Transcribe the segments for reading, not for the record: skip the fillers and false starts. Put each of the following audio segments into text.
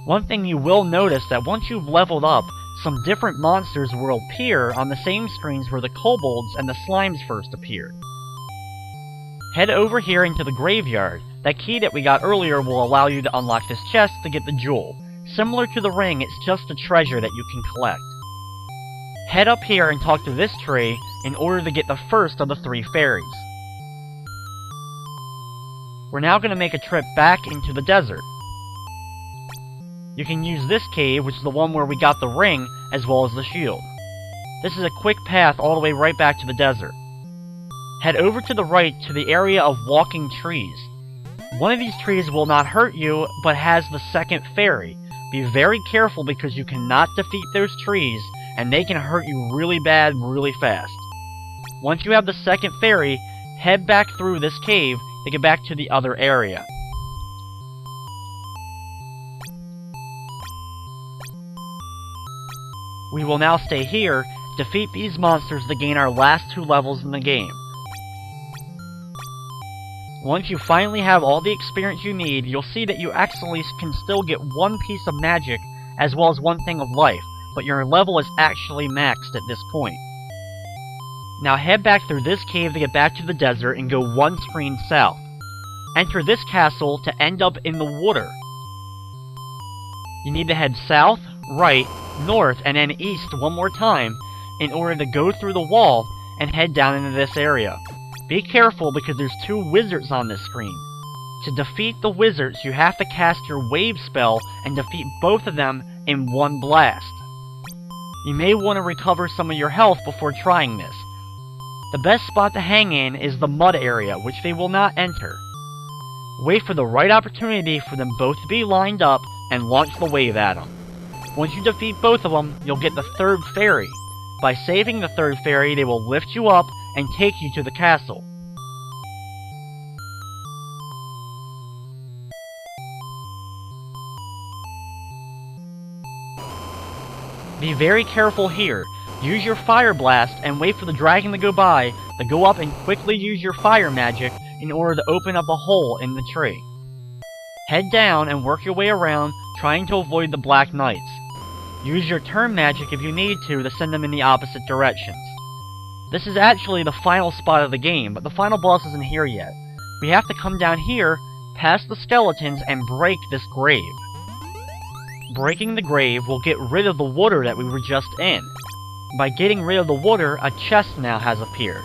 One thing you will notice that once you've leveled up, some different monsters will appear on the same screens where the kobolds and the slimes first appeared. Head over here into the graveyard. That key that we got earlier will allow you to unlock this chest to get the jewel. Similar to the ring, it's just a treasure that you can collect. Head up here and talk to this tree in order to get the first of the 3 fairies. We're now going to make a trip back into the desert. You can use this cave, which is the one where we got the ring, as well as the shield. This is a quick path all the way right back to the desert. Head over to the right to the area of walking trees. One of these trees will not hurt you, but has the second fairy. Be very careful because you cannot defeat those trees, and they can hurt you really bad really fast. Once you have the second fairy, head back through this cave to get back to the other area. We will now stay here, defeat these monsters to gain our last 2 levels in the game. Once you finally have all the experience you need, you'll see that you actually can still get 1 piece of magic as well as 1 thing of life, but your level is actually maxed at this point. Now head back through this cave to get back to the desert and go 1 screen south. Enter this castle to end up in the water. You need to head south, right, north, and then east 1 more time in order to go through the wall and head down into this area. Be careful because there's 2 wizards on this screen. To defeat the wizards, you have to cast your wave spell and defeat both of them in 1 blast. You may want to recover some of your health before trying this. The best spot to hang in is the mud area, which they will not enter. Wait for the right opportunity for them both to be lined up and launch the wave at them. Once you defeat both of them, you'll get the 3rd fairy. By saving the 3rd fairy, they will lift you up and take you to the castle. Be very careful here. Use your fire blast and wait for the dragon to go by to go up and quickly use your fire magic in order to open up a hole in the tree. Head down and work your way around, trying to avoid the Black Knights. Use your turn magic if you need to send them in the opposite directions. This is actually the final spot of the game, but the final boss isn't here yet. We have to come down here, past the skeletons, and break this grave. Breaking the grave will get rid of the water that we were just in. By getting rid of the water, a chest now has appeared.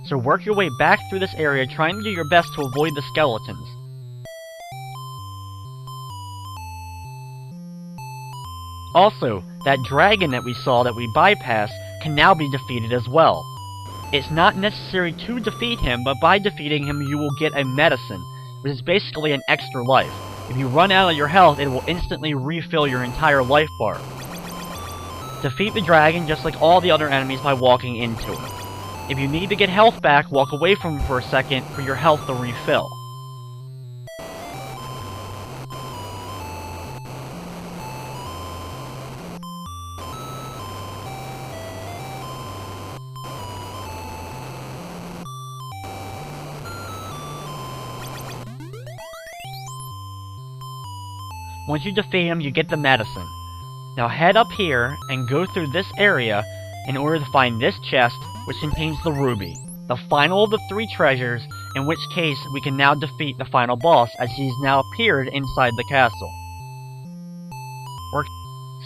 So work your way back through this area, trying to do your best to avoid the skeletons. Also, that dragon that we saw that we bypassed can now be defeated as well. It's not necessary to defeat him, but by defeating him you will get a medicine, which is basically an extra life. If you run out of your health, it will instantly refill your entire life bar. Defeat the dragon just like all the other enemies by walking into him. If you need to get health back, walk away from him for a second for your health to refill. Once you defeat him, you get the medicine. Now head up here and go through this area in order to find this chest, which contains the ruby, the final of the 3 treasures, in which case we can now defeat the final boss as he's now appeared inside the castle.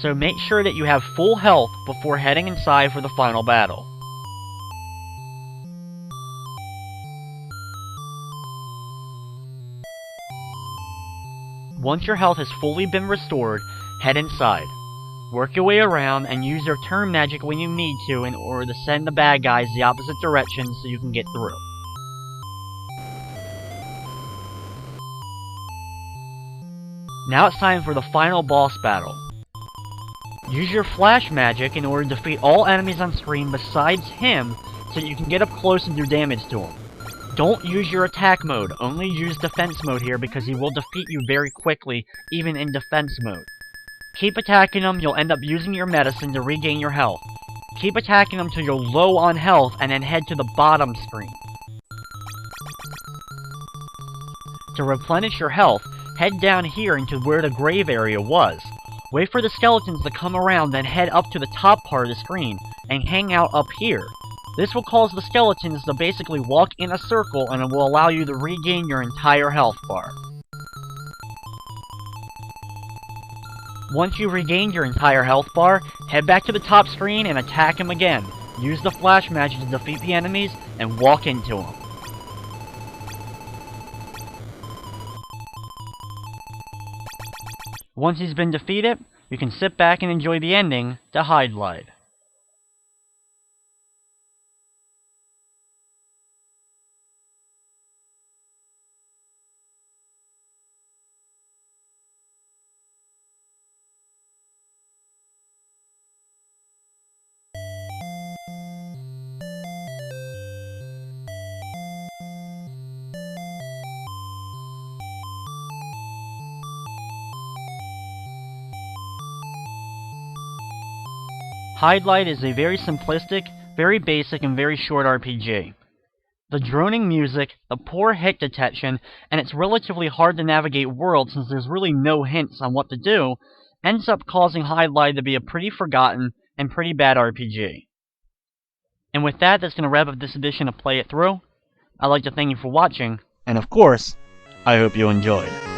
So make sure that you have full health before heading inside for the final battle. Once your health has fully been restored, head inside. Work your way around and use your turn magic when you need to in order to send the bad guys the opposite direction so you can get through. Now it's time for the final boss battle. Use your flash magic in order to defeat all enemies on screen besides him so that you can get up close and do damage to him. Don't use your attack mode, only use defense mode here because he will defeat you very quickly, even in defense mode. Keep attacking him, you'll end up using your medicine to regain your health. Keep attacking him till you're low on health, and then head to the bottom screen. To replenish your health, head down here into where the grave area was. Wait for the skeletons to come around, then head up to the top part of the screen, and hang out up here. This will cause the skeletons to basically walk in a circle, and it will allow you to regain your entire health bar. Once you've regained your entire health bar, head back to the top screen and attack him again. Use the flash magic to defeat the enemies, and walk into them. Once he's been defeated, you can sit back and enjoy the ending to Hydlide. Hydlide is a very simplistic, very basic, and very short RPG. The droning music, the poor hit detection, and its relatively hard to navigate world since there's really no hints on what to do, ends up causing Hydlide to be a pretty forgotten and pretty bad RPG. And with that, that's going to wrap up this edition of Play It Through. I'd like to thank you for watching, and of course, I hope you enjoyed.